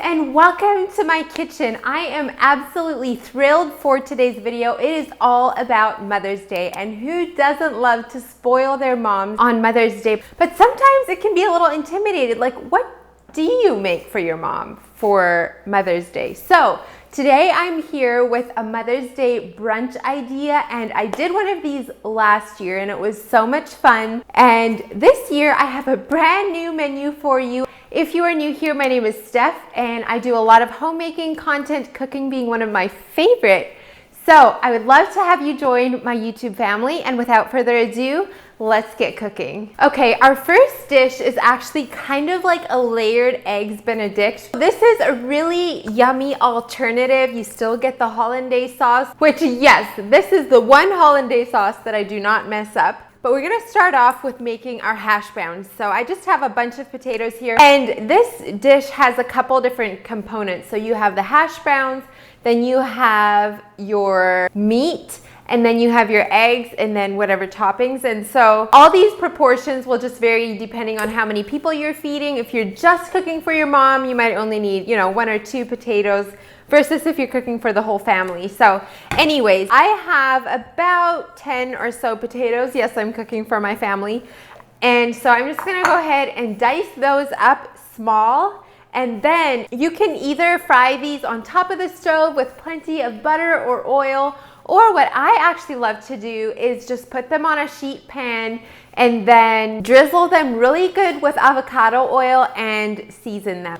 and welcome to my kitchen. I am absolutely thrilled for today's video. It is all about Mother's Day, and who doesn't love to spoil their moms on Mother's Day? But sometimes it can be a little intimidated. Like, what do you make for your mom for Mother's Day? So today I'm here with a Mother's Day brunch idea, and I did one of these last year and it was so much fun. And this year I have a brand new menu for you. If you are new here, my name is Steph and I do a lot of homemaking content, cooking being one of my favorite. So I would love to have you join my YouTube family, and without further ado, let's get cooking. Okay, our first dish is actually kind of like a layered eggs Benedict. This is a really yummy alternative. You still get the Hollandaise sauce, which yes, this is the one Hollandaise sauce that I do not mess up. But we're gonna start off with making our hash browns. So I just have a bunch of potatoes here, and this dish has a couple different components. So you have the hash browns, then you have your meat, and then you have your eggs, and then whatever toppings. And so all these proportions will just vary depending on how many people you're feeding. If you're just cooking for your mom, you might only need, 1 or 2 potatoes, versus if you're cooking for the whole family. So anyways, I have about 10 or so potatoes. Yes, I'm cooking for my family. And so I'm just gonna go ahead and dice those up small. And then you can either fry these on top of the stove with plenty of butter or oil, or what I actually love to do is just put them on a sheet pan and then drizzle them really good with avocado oil and season them.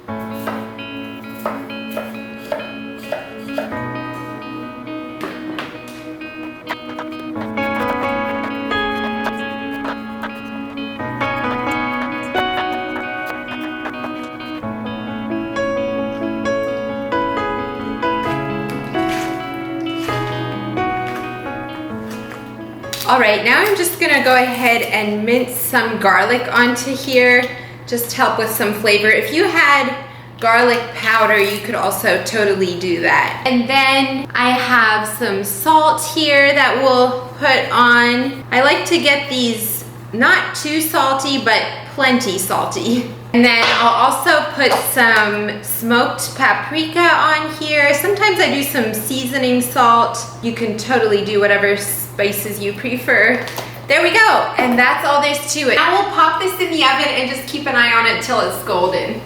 All right, now I'm just gonna go ahead and mince some garlic onto here, just to help with some flavor. If you had garlic powder, you could also totally do that. And then I have some salt here that we'll put on. I like to get these not too salty, but plenty salty. And then I'll also put some smoked paprika on here. Sometimes I do some seasoning salt. You can totally do whatever spices you prefer. There we go, and that's all there's to it. Now we'll pop this in the oven and just keep an eye on it till it's golden.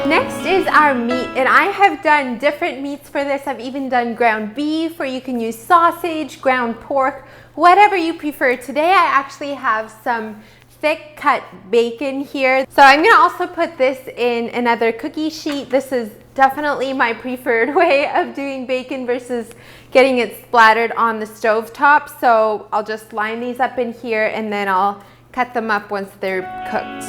Next is our meat, and I have done different meats for this. I've even done ground beef, or you can use sausage, ground pork, whatever you prefer. Today I actually have some thick cut bacon here. So I'm gonna also put this in another cookie sheet. This is definitely my preferred way of doing bacon versus getting it splattered on the stove top. So I'll just line these up in here and then I'll cut them up once they're cooked.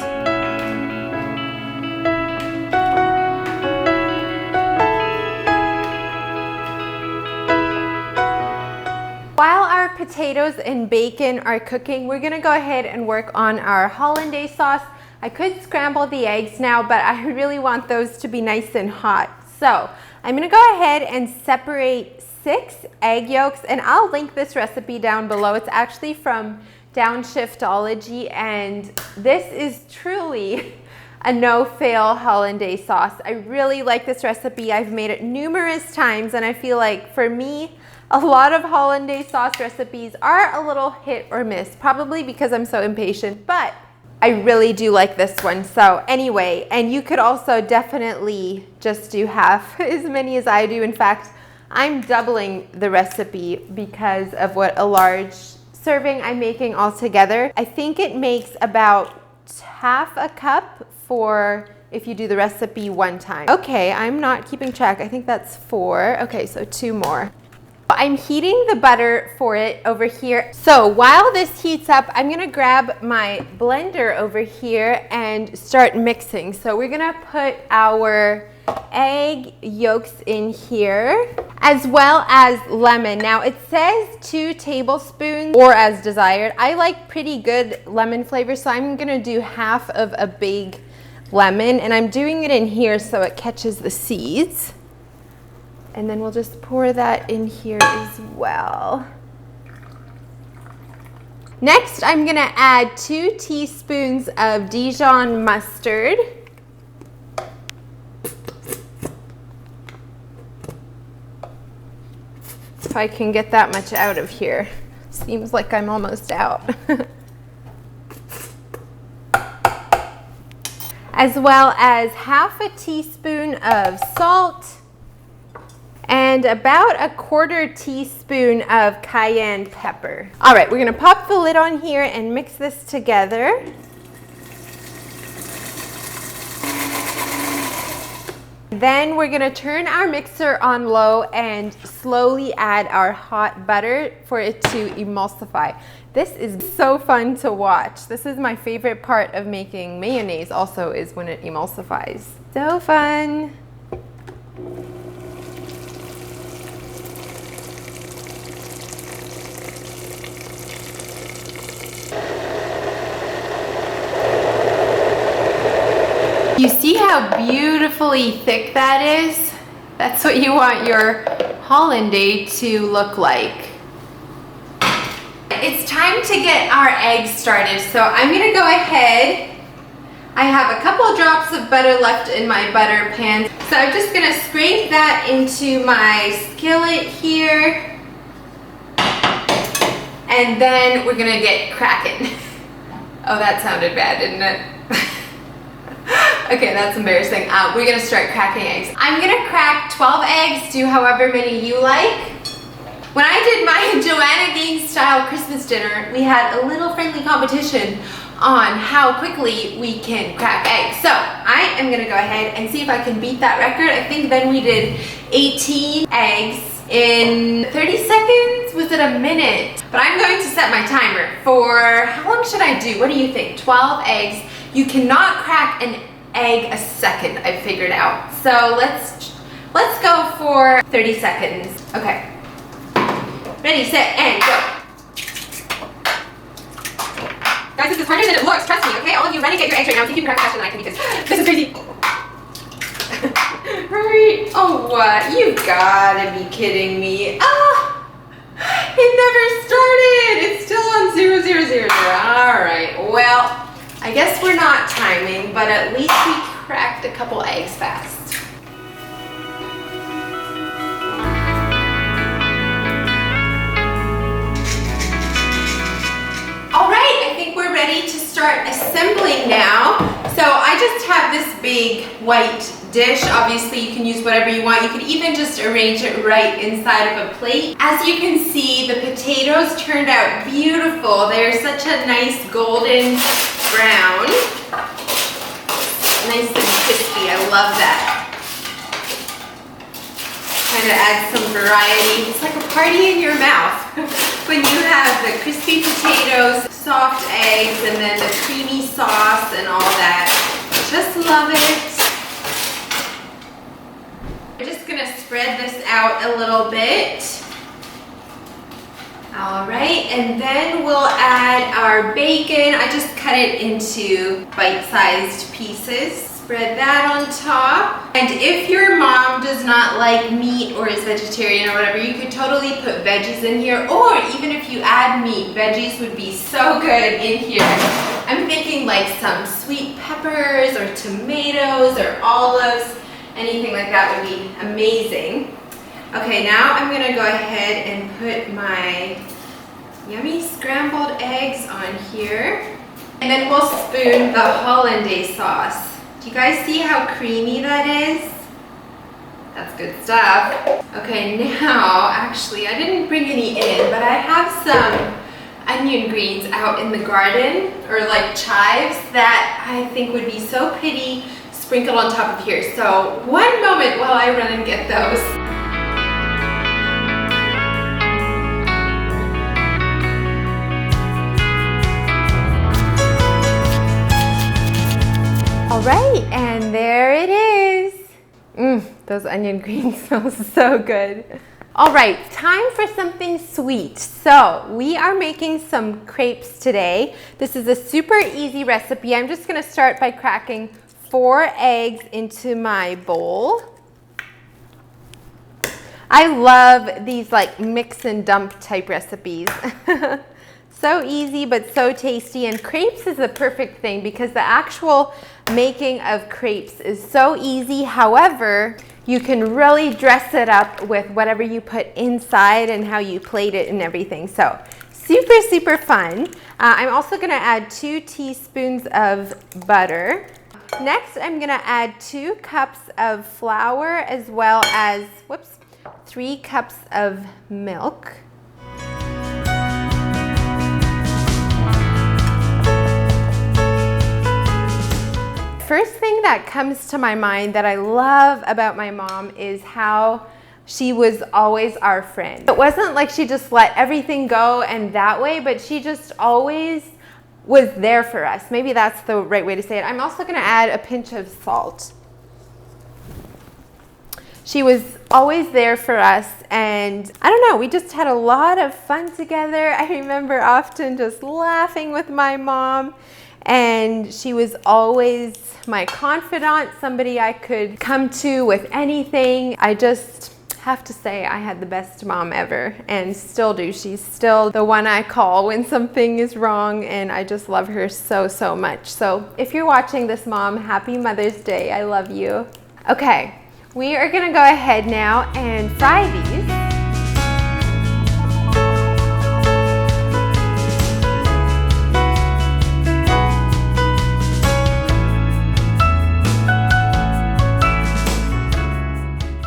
While our potatoes and bacon are cooking, we're gonna go ahead and work on our Hollandaise sauce. I could scramble the eggs now, but I really want those to be nice and hot. So I'm gonna go ahead and separate 6 egg yolks, and I'll link this recipe down below. It's actually from Downshiftology, and this is truly a no-fail Hollandaise sauce. I really like this recipe. I've made it numerous times, and I feel like for me, a lot of Hollandaise sauce recipes are a little hit or miss, probably because I'm so impatient, but I really do like this one. So anyway, and you could also definitely just do half as many as I do. In fact, I'm doubling the recipe because of what a large serving I'm making altogether. I think it makes about half a cup for if you do the recipe one time. Okay, I'm not keeping track. I think that's 4. Okay, so 2 more. I'm heating the butter for it over here. So while this heats up, I'm gonna grab my blender over here and start mixing. So we're gonna put our egg yolks in here, as well as lemon. Now it says 2 tablespoons or as desired. I like pretty good lemon flavor, so I'm gonna do half of a big lemon, and I'm doing it in here so it catches the seeds. And then we'll just pour that in here as well. Next, I'm gonna add 2 teaspoons of Dijon mustard. If I can get that much out of here. Seems like I'm almost out. As well as half a teaspoon of salt and about a 1/4 teaspoon of cayenne pepper. All right, we're gonna pop the lid on here and mix this together. Then we're gonna turn our mixer on low and slowly add our hot butter for it to emulsify. This is so fun to watch. This is my favorite part of making mayonnaise also, is when it emulsifies. So fun. You see how beautifully thick that is? That's what you want your hollandaise to look like. It's time to get our eggs started. So I'm gonna go ahead. I have a couple drops of butter left in my butter pan. So I'm just gonna scrape that into my skillet here. And then we're gonna get cracking. Oh, that sounded bad, didn't it? Okay, that's embarrassing. We're gonna start cracking eggs. I'm gonna crack 12 eggs, do however many you like. When I did my Joanna Gaines style Christmas dinner, we had a little friendly competition on how quickly we can crack eggs. So I am gonna go ahead and see if I can beat that record. I think then we did 18 eggs in 30 seconds. Was it a minute? But I'm going to set my timer for, how long should I do? What do you think? 12 eggs. You cannot crack an egg a second, I've figured out. So let's go for 30 seconds. Okay. Ready, set, and go. Guys, this is harder than it looks, trust me, okay? All of you run and get your eggs right now. See if you can crack faster than I can, because this is crazy. Hurry. Oh, what? You gotta be kidding me. Ah! It never started. It's still on 0, 0, 0, 0. All right, well, I guess we're not timing, but at least we cracked a couple eggs fast. All right, I think we're ready to start assembling now. So I just have this big white dish. Obviously, you can use whatever you want. You could even just arrange it right inside of a plate. As you can see, the potatoes turned out beautiful. They're such a nice golden brown. Nice and crispy, I love that. Trying to add some variety. It's like a party in your mouth when you have the crispy potatoes, soft eggs, and then the creamy sauce and all that. Just love it. We're just gonna spread this out a little bit. All right, and then we'll add our bacon. I just cut it into bite-sized pieces. Spread that on top. And if your mom does not like meat or is vegetarian or whatever, you could totally put veggies in here, or even if you add meat, veggies would be so good in here. I'm thinking like some sweet peppers or tomatoes or olives, anything like that would be amazing. Okay, now I'm gonna go ahead and put my yummy scrambled eggs on here. And then we'll spoon the Hollandaise sauce. Do you guys see how creamy that is? That's good stuff. Okay, now, actually, I didn't bring any in, but I have some onion greens out in the garden, or like chives, that I think would be so pretty sprinkled on top of here. So one moment while I run and get those. All right, and there it is. Those onion greens smell so good. All right, time for something sweet. So we are making some crepes today. This is a super easy recipe. I'm just gonna start by cracking 4 eggs into my bowl. I love these like mix and dump type recipes. So easy, but so tasty. And crepes is the perfect thing because the actual making of crepes is so easy. However, you can really dress it up with whatever you put inside and how you plate it and everything. So super, super fun. I'm also gonna add 2 teaspoons of butter. Next, I'm gonna add 2 cups of flour as well as, 3 cups of milk. First thing that comes to my mind that I love about my mom is how she was always our friend. It wasn't like she just let everything go and that way, but she just always was there for us. Maybe that's the right way to say it. I'm also gonna add a pinch of salt. She was always there for us, and I don't know, we just had a lot of fun together. I remember often just laughing with my mom, and she was always my confidant, somebody I could come to with anything. I just have to say I had the best mom ever, and still do. She's still the one I call when something is wrong, and I just love her so, so much. So if you're watching this, Mom, happy Mother's Day. I love you. Okay, we are gonna go ahead now and fry these.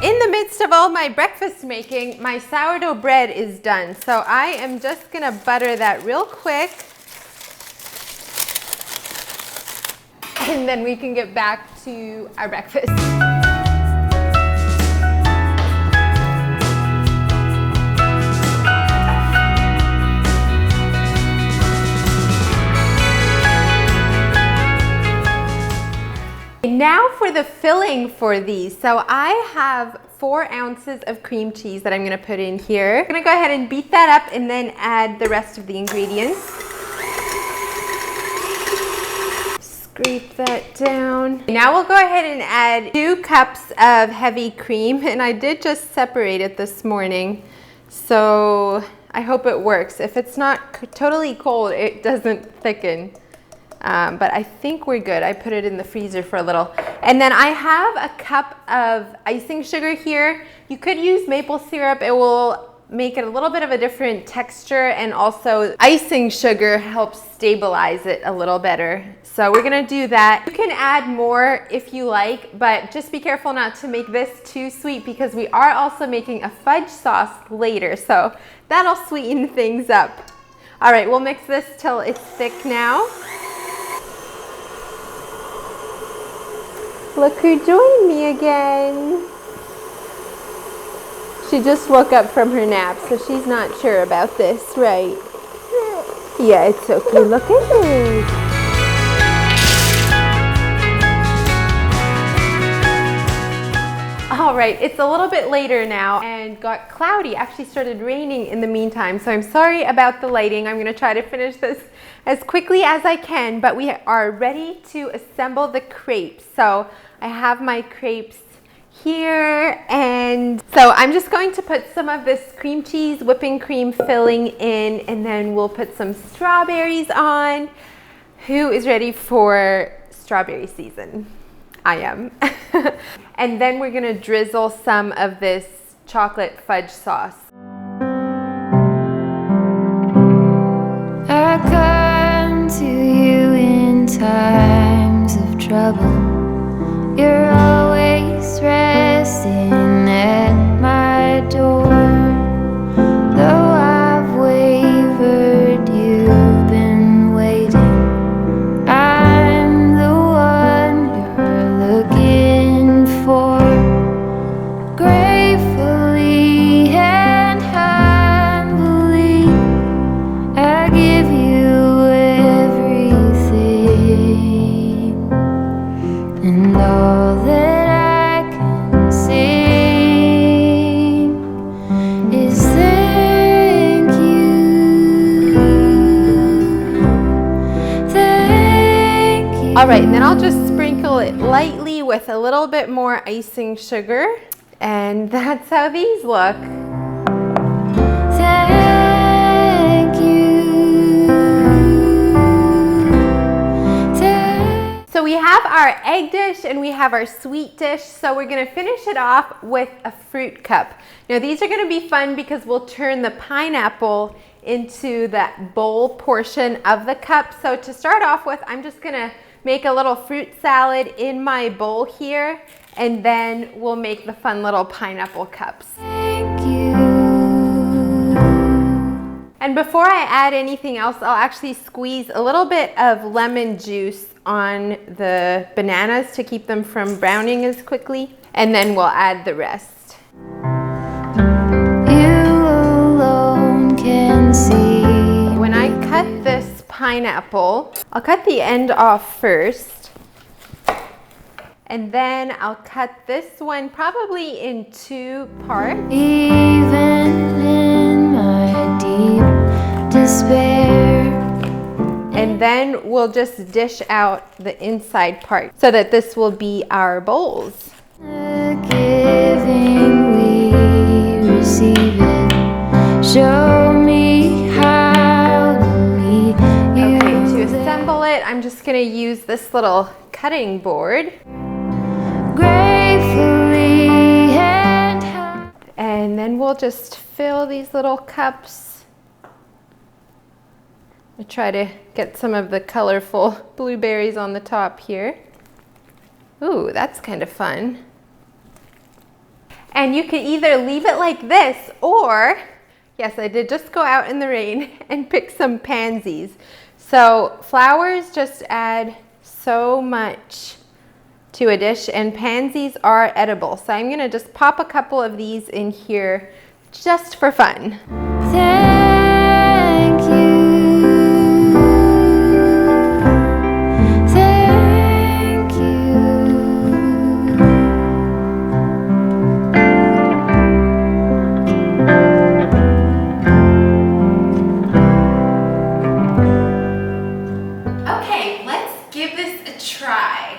In the midst of all my breakfast making, my sourdough bread is done. So I am just gonna butter that real quick. And then we can get back to our breakfast. Now for the filling for these. So I have 4 ounces of cream cheese that I'm gonna put in here. I'm gonna go ahead and beat that up and then add the rest of the ingredients. Scrape that down. Now we'll go ahead and add 2 cups of heavy cream, and I did just separate it this morning, so I hope it works. If it's not totally cold, it doesn't thicken. But I think we're good. I put it in the freezer for a little. And then I have a cup of icing sugar here. You could use maple syrup. It will make it a little bit of a different texture, and also icing sugar helps stabilize it a little better. So we're gonna do that. You can add more if you like, but just be careful not to make this too sweet because we are also making a fudge sauce later. So that'll sweeten things up. All right, we'll mix this till it's thick now. Look who joined me again. She just woke up from her nap, so she's not sure about this, right? Yeah, it's okay. Look at this. All right, it's a little bit later now and got cloudy. Actually started raining in the meantime, so I'm sorry about the lighting. I'm gonna try to finish this as quickly as I can, but we are ready to assemble the crepes. So I have my crepes here, and so I'm just going to put some of this cream cheese whipping cream filling in, and then we'll put some strawberries on. Who is ready for strawberry season? I am. And then we're gonna drizzle some of this chocolate fudge sauce. I come to you in times of trouble. You're always resting at my door. Though I've wavered, you've been waiting. I'm the one you're looking for. Gratefully and humbly, I give you everything, and all that I can sing is thank you, thank you. All right, and then I'll just sprinkle it lightly with a little bit more icing sugar, and that's how these look. Thank you. have our egg dish and we have our sweet dish, so we're gonna finish it off with a fruit cup. Now these are gonna be fun because we'll turn the pineapple into that bowl portion of the cup. So to start off with, I'm just gonna make a little fruit salad in my bowl here, and then we'll make the fun little pineapple cups. Thank you. And before I add anything else, I'll actually squeeze a little bit of lemon juice on the bananas to keep them from browning as quickly, and then we'll add the rest. You alone can see. When I cut this pineapple, I'll cut the end off first, and then I'll cut this one probably in 2 parts. Even in my deep despair. And then we'll just dish out the inside part so that this will be our bowls. The giving we receive it. Show me how we Okay, to use it. assemble it, I'm just gonna use this little cutting board. Gratefully and happy. And then we'll just fill these little cups. I try to get some of the colorful blueberries on the top here. Ooh, that's kind of fun. And you can either leave it like this, or, yes, I did just go out in the rain and pick some pansies. So flowers just add so much to a dish, and pansies are edible. So I'm gonna just pop a couple of these in here just for fun. Thank you. Thank you. Okay, let's give this a try.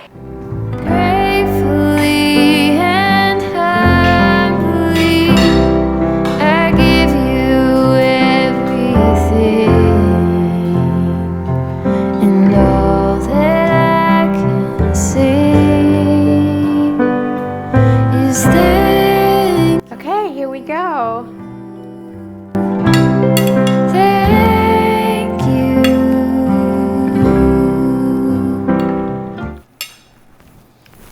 Gratefully and humbly, I give you everything, and all that I can say is thank Okay, here we go. you.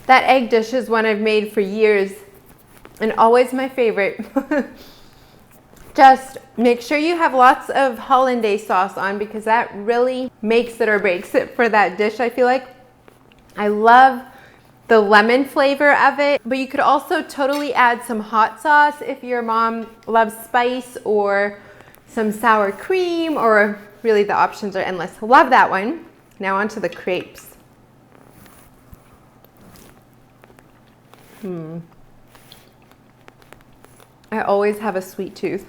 That egg dish is one I've made for years and always my favorite. Just make sure you have lots of Hollandaise sauce on, because that really makes it or breaks it for that dish, I feel like. I love the lemon flavor of it, but you could also totally add some hot sauce if your mom loves spice, or some sour cream, or really the options are endless. Love that one. Now onto the crepes. I always have a sweet tooth,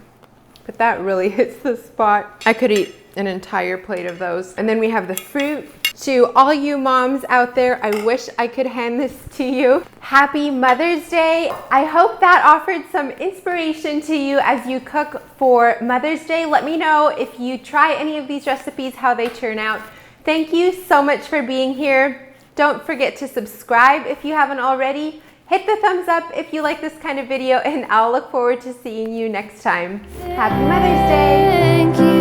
but that really hits the spot. I could eat an entire plate of those. And then we have the fruit. To all you moms out there, I wish I could hand this to you. Happy Mother's Day. I hope that offered some inspiration to you as you cook for Mother's Day. Let me know if you try any of these recipes, how they turn out. Thank you so much for being here. Don't forget to subscribe if you haven't already. Hit the thumbs up if you like this kind of video, and I'll look forward to seeing you next time. Happy Mother's Day. Thank you.